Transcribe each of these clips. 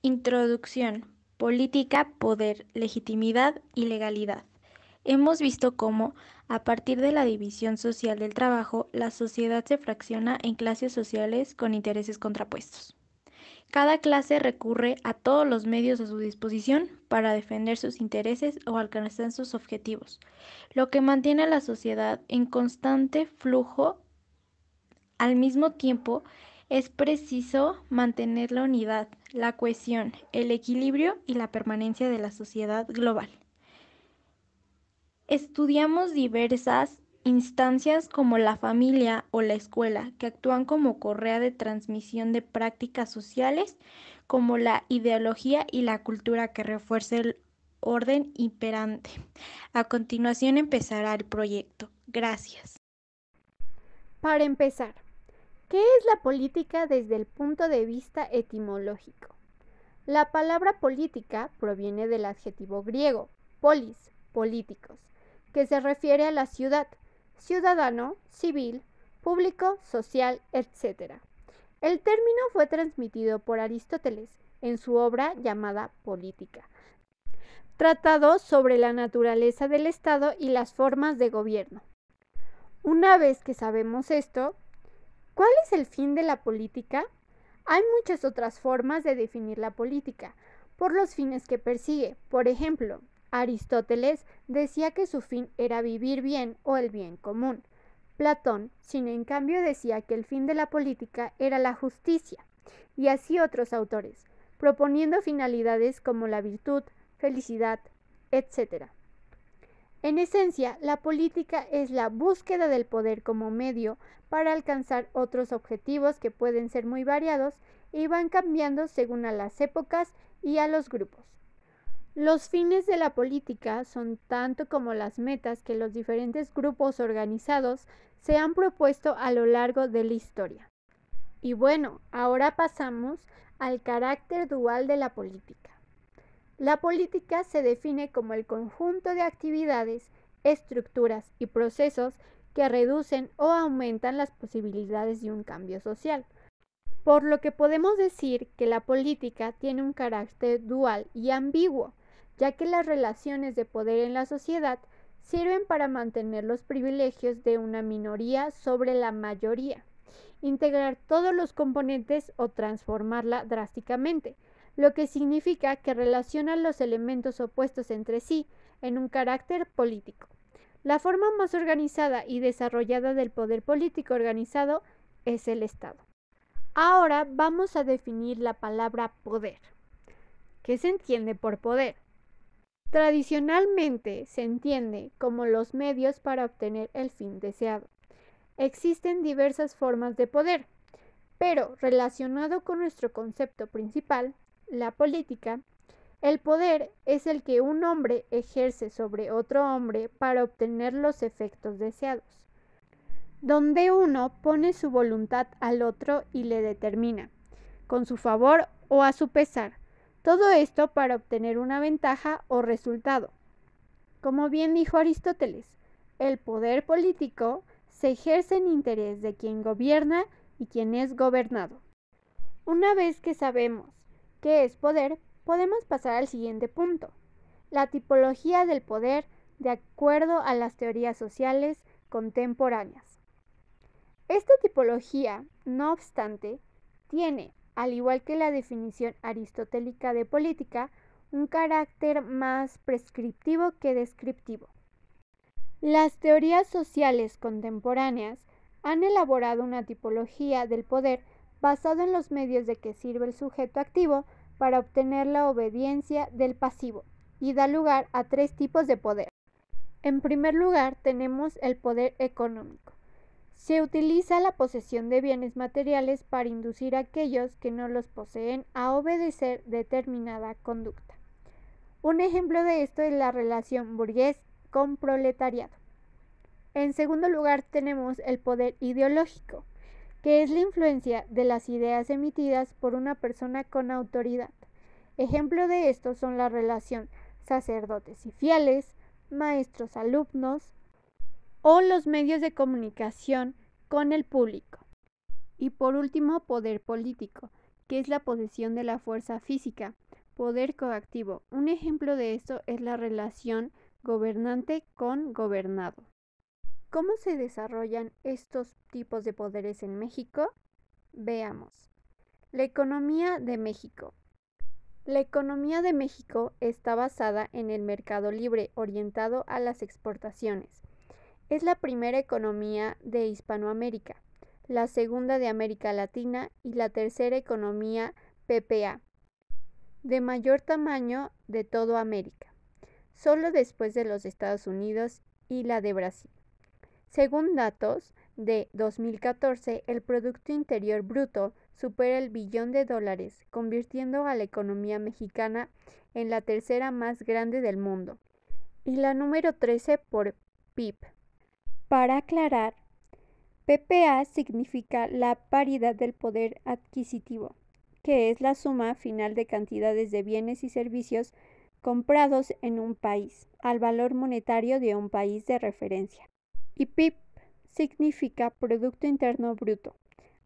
Introducción. Política, poder, legitimidad y legalidad. Hemos visto cómo, a partir de la división social del trabajo, la sociedad se fracciona en clases sociales con intereses contrapuestos. Cada clase recurre a todos los medios a su disposición para defender sus intereses o alcanzar sus objetivos, lo que mantiene a la sociedad en constante flujo. Al mismo tiempo, es preciso mantener la unidad, la cohesión, el equilibrio y la permanencia de la sociedad global. Estudiamos diversas instancias como la familia o la escuela, que actúan como correa de transmisión de prácticas sociales, como la ideología y la cultura que refuerza el orden imperante. A continuación empezará el proyecto. Gracias. Para empezar, ¿qué es la política desde el punto de vista etimológico? La palabra política proviene del adjetivo griego, polis, políticos, que se refiere a la ciudad, ciudadano, civil, público, social, etc. El término fue transmitido por Aristóteles en su obra llamada Política, tratado sobre la naturaleza del Estado y las formas de gobierno. Una vez que sabemos esto, ¿cuál es el fin de la política? Hay muchas otras formas de definir la política, por los fines que persigue. Por ejemplo, Aristóteles decía que su fin era vivir bien o el bien común. Platón, sin en cambio, decía que el fin de la política era la justicia, y así otros autores, proponiendo finalidades como la virtud, felicidad, etc. En esencia, la política es la búsqueda del poder como medio para alcanzar otros objetivos que pueden ser muy variados y van cambiando según a las épocas y a los grupos. Los fines de la política son tanto como las metas que los diferentes grupos organizados se han propuesto a lo largo de la historia. Y bueno, ahora pasamos al carácter dual de la política. La política se define como el conjunto de actividades, estructuras y procesos que reducen o aumentan las posibilidades de un cambio social. Por lo que podemos decir que la política tiene un carácter dual y ambiguo, ya que las relaciones de poder en la sociedad sirven para mantener los privilegios de una minoría sobre la mayoría, integrar todos los componentes o transformarla drásticamente, lo que significa que relaciona los elementos opuestos entre sí en un carácter político. La forma más organizada y desarrollada del poder político organizado es el Estado. Ahora vamos a definir la palabra poder. ¿Qué se entiende por poder? Tradicionalmente se entiende como los medios para obtener el fin deseado. Existen diversas formas de poder, pero relacionado con nuestro concepto principal, la política, el poder es el que un hombre ejerce sobre otro hombre para obtener los efectos deseados, donde uno pone su voluntad al otro y le determina, con su favor o a su pesar, todo esto para obtener una ventaja o resultado. Como bien dijo Aristóteles, el poder político se ejerce en interés de quien gobierna y quien es gobernado. Una vez que sabemos qué es poder, podemos pasar al siguiente punto, la tipología del poder de acuerdo a las teorías sociales contemporáneas. Esta tipología, no obstante, tiene, al igual que la definición aristotélica de política, un carácter más prescriptivo que descriptivo. Las teorías sociales contemporáneas han elaborado una tipología del poder basado en los medios de que sirve el sujeto activo para obtener la obediencia del pasivo y da lugar a tres tipos de poder. En primer lugar, tenemos el poder económico. Se utiliza la posesión de bienes materiales para inducir a aquellos que no los poseen a obedecer determinada conducta. Un ejemplo de esto es la relación burgués con proletariado. En segundo lugar, tenemos el poder ideológico, que es la influencia de las ideas emitidas por una persona con autoridad. Ejemplo de esto son la relación sacerdotes y fieles, maestros-alumnos o los medios de comunicación con el público. Y por último, poder político, que es la posesión de la fuerza física, poder coactivo. Un ejemplo de esto es la relación gobernante con gobernado. ¿Cómo se desarrollan estos tipos de poderes en México? Veamos. La economía de México. La economía de México está basada en el mercado libre orientado a las exportaciones. Es la primera economía de Hispanoamérica, la segunda de América Latina y la tercera economía PPA, de mayor tamaño de toda América, solo después de los Estados Unidos y la de Brasil. Según datos de 2014, el Producto Interior Bruto supera el billón de dólares, convirtiendo a la economía mexicana en la tercera más grande del mundo y la número 13 por PIB. Para aclarar, PPA significa la paridad del poder adquisitivo, que es la suma final de cantidades de bienes y servicios comprados en un país al valor monetario de un país de referencia. Y PIB significa Producto Interno Bruto,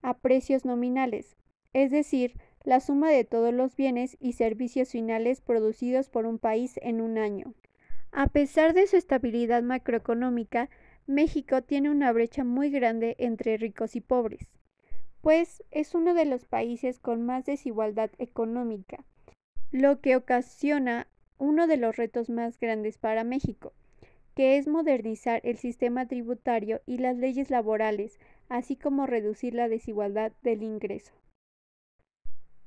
a precios nominales, es decir, la suma de todos los bienes y servicios finales producidos por un país en un año. A pesar de su estabilidad macroeconómica, México tiene una brecha muy grande entre ricos y pobres, pues es uno de los países con más desigualdad económica, lo que ocasiona uno de los retos más grandes para México, que es modernizar el sistema tributario y las leyes laborales, así como reducir la desigualdad del ingreso.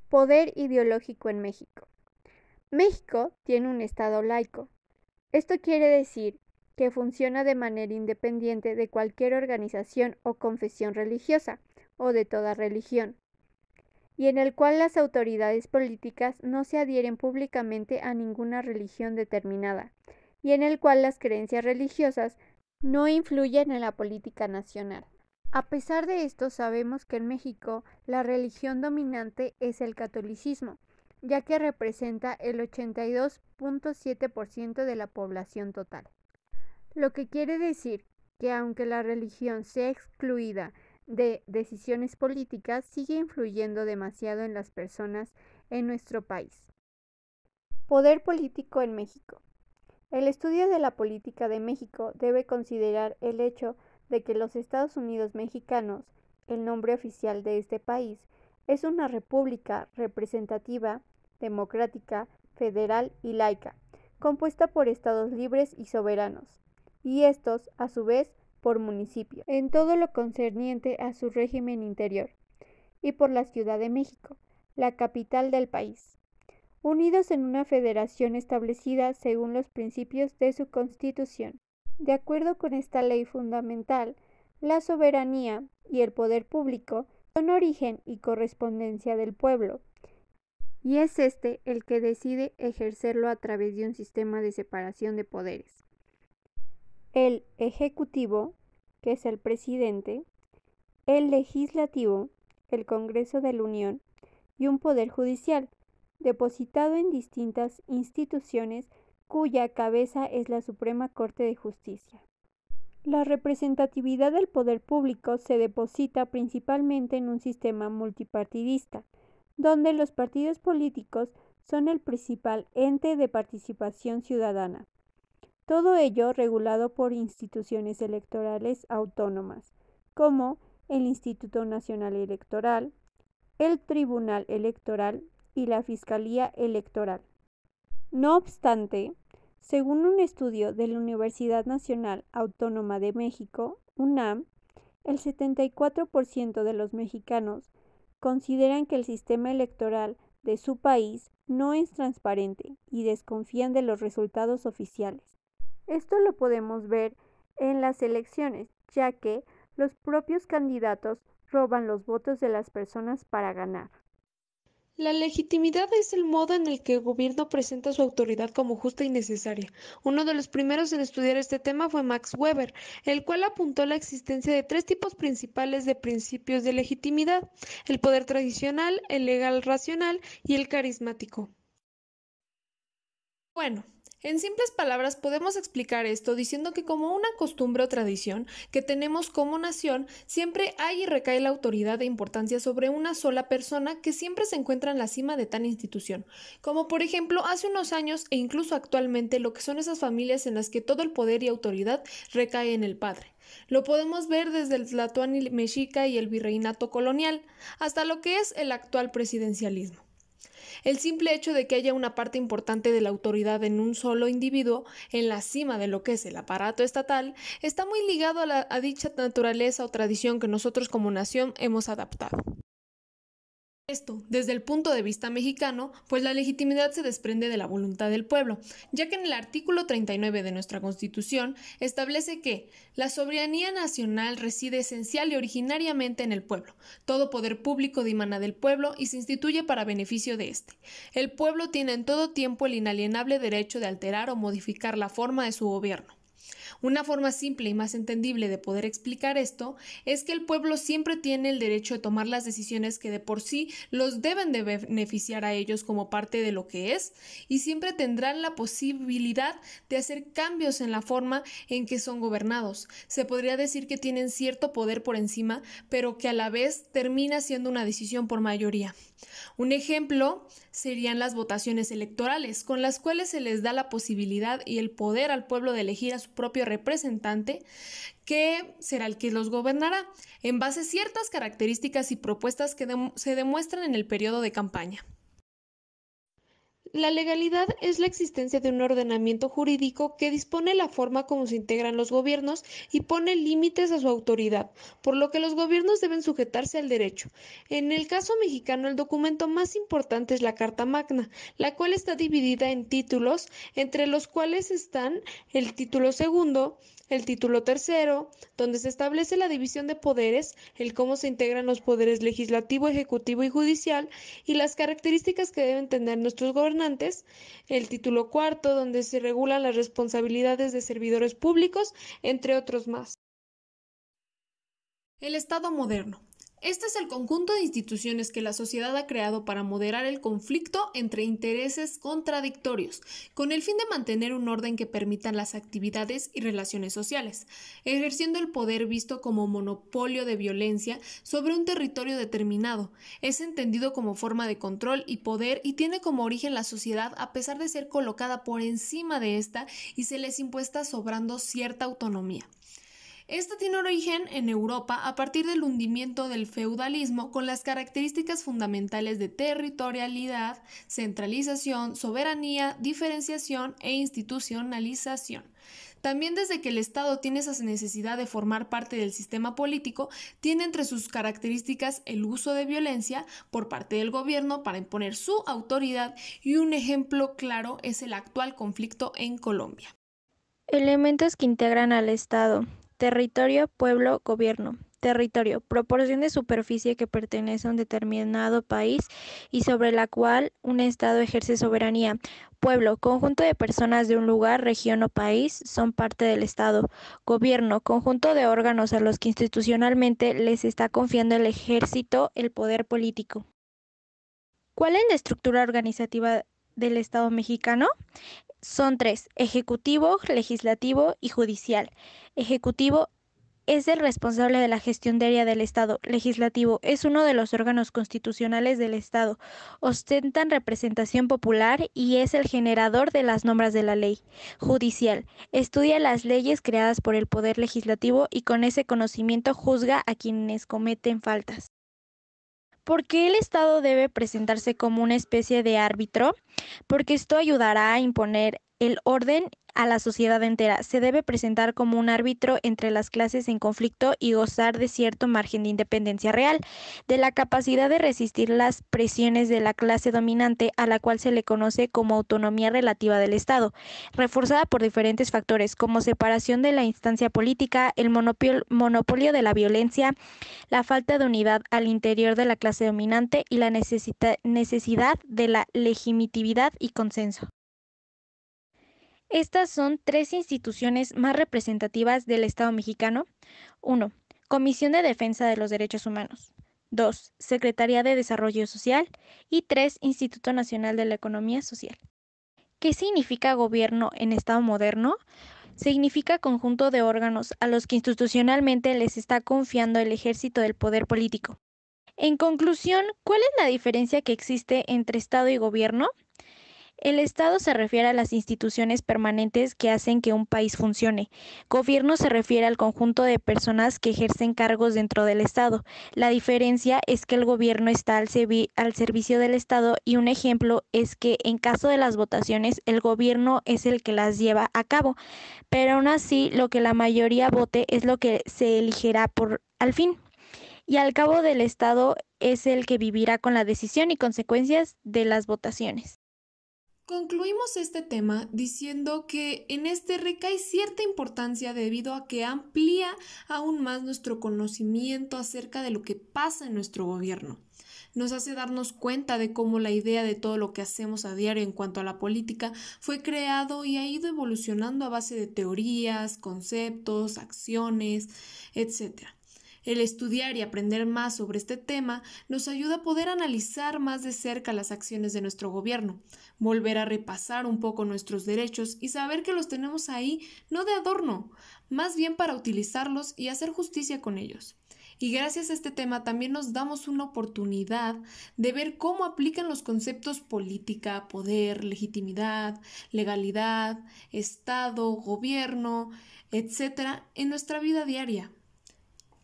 Poder ideológico en México. México tiene un Estado laico. Esto quiere decir que funciona de manera independiente de cualquier organización o confesión religiosa, o de toda religión, y en el cual las autoridades políticas no se adhieren públicamente a ninguna religión determinada, y en el cual las creencias religiosas no influyen en la política nacional. A pesar de esto, sabemos que en México la religión dominante es el catolicismo, ya que representa el 82.7% de la población total. Lo que quiere decir que aunque la religión sea excluida de decisiones políticas, sigue influyendo demasiado en las personas en nuestro país. Poder político en México. El estudio de la política de México debe considerar el hecho de que los Estados Unidos mexicanos, el nombre oficial de este país, es una república representativa, democrática, federal y laica, compuesta por estados libres y soberanos, y estos, a su vez, por municipios, en todo lo concerniente a su régimen interior, y por la Ciudad de México, la capital del país, unidos en una federación establecida según los principios de su Constitución. De acuerdo con esta ley fundamental, la soberanía y el poder público son origen y correspondencia del pueblo, y es este el que decide ejercerlo a través de un sistema de separación de poderes. El Ejecutivo, que es el presidente, el Legislativo, el Congreso de la Unión, y un Poder Judicial, depositado en distintas instituciones cuya cabeza es la Suprema Corte de Justicia. La representatividad del poder público se deposita principalmente en un sistema multipartidista, donde los partidos políticos son el principal ente de participación ciudadana. Todo ello regulado por instituciones electorales autónomas, como el Instituto Nacional Electoral, el Tribunal Electoral y la Fiscalía Electoral. No obstante, según un estudio de la Universidad Nacional Autónoma de México, UNAM, el 74% de los mexicanos consideran que el sistema electoral de su país no es transparente y desconfían de los resultados oficiales. Esto lo podemos ver en las elecciones, ya que los propios candidatos roban los votos de las personas para ganar. La legitimidad es el modo en el que el gobierno presenta su autoridad como justa y necesaria. Uno de los primeros en estudiar este tema fue Max Weber, el cual apuntó la existencia de tres tipos principales de principios de legitimidad: el poder tradicional, el legal racional y el carismático. Bueno, En simples palabras, podemos explicar esto diciendo que como una costumbre o tradición que tenemos como nación, siempre hay y recae la autoridad e importancia sobre una sola persona que siempre se encuentra en la cima de tal institución, como por ejemplo hace unos años e incluso actualmente lo que son esas familias en las que todo el poder y autoridad recae en el padre. Lo podemos ver desde el Tlatoani mexica y el virreinato colonial hasta lo que es el actual presidencialismo. El simple hecho de que haya una parte importante de la autoridad en un solo individuo, en la cima de lo que es el aparato estatal, está muy ligado a dicha naturaleza o tradición que nosotros como nación hemos adaptado. Esto, desde el punto de vista mexicano, pues la legitimidad se desprende de la voluntad del pueblo, ya que en el artículo 39 de nuestra Constitución establece que la soberanía nacional reside esencial y originariamente en el pueblo. Todo poder público dimana del pueblo y se instituye para beneficio de éste. El pueblo tiene en todo tiempo el inalienable derecho de alterar o modificar la forma de su gobierno. Una forma simple y más entendible de poder explicar esto es que el pueblo siempre tiene el derecho de tomar las decisiones que de por sí los deben de beneficiar a ellos como parte de lo que es, y siempre tendrán la posibilidad de hacer cambios en la forma en que son gobernados. Se podría decir que tienen cierto poder por encima, pero que a la vez termina siendo una decisión por mayoría. Un ejemplo serían las votaciones electorales, con las cuales se les da la posibilidad y el poder al pueblo de elegir a su propio representante, que será el que los gobernará, en base a ciertas características y propuestas que se demuestran en el periodo de campaña. La legalidad es la existencia de un ordenamiento jurídico que dispone la forma como se integran los gobiernos y pone límites a su autoridad, por lo que los gobiernos deben sujetarse al derecho. En el caso mexicano, el documento más importante es la Carta Magna, la cual está dividida en títulos, entre los cuales están el título segundo, el título tercero, donde se establece la división de poderes, el cómo se integran los poderes legislativo, ejecutivo y judicial, y las características que deben tener nuestros gobernantes, el título cuarto, donde se regulan las responsabilidades de servidores públicos, entre otros más. El Estado moderno. Este es el conjunto de instituciones que la sociedad ha creado para moderar el conflicto entre intereses contradictorios, con el fin de mantener un orden que permita las actividades y relaciones sociales, ejerciendo el poder visto como monopolio de violencia sobre un territorio determinado. Es entendido como forma de control y poder y tiene como origen la sociedad a pesar de ser colocada por encima de esta y se les impuesta sobrando cierta autonomía. Esta tiene origen en Europa a partir del hundimiento del feudalismo con las características fundamentales de territorialidad, centralización, soberanía, diferenciación e institucionalización. También desde que el Estado tiene esa necesidad de formar parte del sistema político, tiene entre sus características el uso de violencia por parte del gobierno para imponer su autoridad, y un ejemplo claro es el actual conflicto en Colombia. Elementos que integran al Estado. Territorio, pueblo, gobierno. Territorio, proporción de superficie que pertenece a un determinado país y sobre la cual un Estado ejerce soberanía. Pueblo, conjunto de personas de un lugar, región o país son parte del Estado. Gobierno, conjunto de órganos a los que institucionalmente les está confiando el ejército el poder político. ¿Cuál es la estructura organizativa del Estado mexicano? Son tres: ejecutivo, legislativo y judicial. Ejecutivo es el responsable de la gestión diaria del Estado. Legislativo es uno de los órganos constitucionales del Estado. Ostentan representación popular y es el generador de las normas de la ley. Judicial estudia las leyes creadas por el Poder Legislativo y con ese conocimiento juzga a quienes cometen faltas. ¿Por qué el Estado debe presentarse como una especie de árbitro? Porque esto ayudará a imponer el orden a la sociedad entera. Se debe presentar como un árbitro entre las clases en conflicto y gozar de cierto margen de independencia real, de la capacidad de resistir las presiones de la clase dominante, a la cual se le conoce como autonomía relativa del Estado, reforzada por diferentes factores como separación de la instancia política, el monopolio de la violencia, la falta de unidad al interior de la clase dominante y la necesidad de la legitimidad y consenso. Estas son tres instituciones más representativas del Estado mexicano. 1. Comisión de Defensa de los Derechos Humanos. 2. Secretaría de Desarrollo Social. Y 3. Instituto Nacional de la Economía Social. ¿Qué significa gobierno en Estado moderno? Significa conjunto de órganos a los que institucionalmente les está confiando el ejército del poder político. En conclusión, ¿cuál es la diferencia que existe entre Estado y gobierno? El Estado se refiere a las instituciones permanentes que hacen que un país funcione. Gobierno se refiere al conjunto de personas que ejercen cargos dentro del Estado. La diferencia es que el gobierno está al servicio del Estado y un ejemplo es que en caso de las votaciones el gobierno es el que las lleva a cabo, pero aún así lo que la mayoría vote es lo que se elegirá por al fin. Y al cabo del Estado es el que vivirá con la decisión y consecuencias de las votaciones. Concluimos este tema diciendo que en este recae cierta importancia debido a que amplía aún más nuestro conocimiento acerca de lo que pasa en nuestro gobierno. Nos hace darnos cuenta de cómo la idea de todo lo que hacemos a diario en cuanto a la política fue creado y ha ido evolucionando a base de teorías, conceptos, acciones, etc. El estudiar y aprender más sobre este tema nos ayuda a poder analizar más de cerca las acciones de nuestro gobierno, volver a repasar un poco nuestros derechos y saber que los tenemos ahí no de adorno, más bien para utilizarlos y hacer justicia con ellos. Y gracias a este tema también nos damos una oportunidad de ver cómo aplican los conceptos política, poder, legitimidad, legalidad, Estado, gobierno, etcétera, en nuestra vida diaria.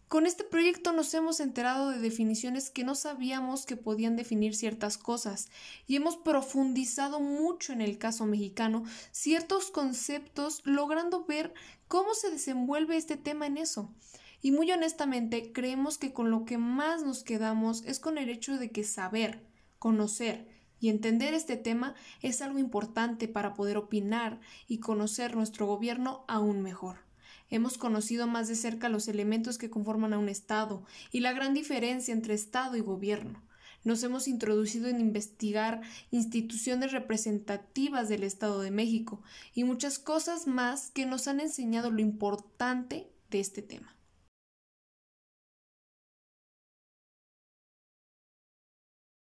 Con este proyecto nos hemos enterado de definiciones que no sabíamos que podían definir ciertas cosas y hemos profundizado mucho en el caso mexicano ciertos conceptos, logrando ver cómo se desenvuelve este tema en eso. Y muy honestamente creemos que con lo que más nos quedamos es con el hecho de que saber, conocer y entender este tema es algo importante para poder opinar y conocer nuestro gobierno aún mejor. Hemos conocido más de cerca los elementos que conforman a un Estado y la gran diferencia entre Estado y gobierno. Nos hemos introducido en investigar instituciones representativas del Estado de México y muchas cosas más que nos han enseñado lo importante de este tema.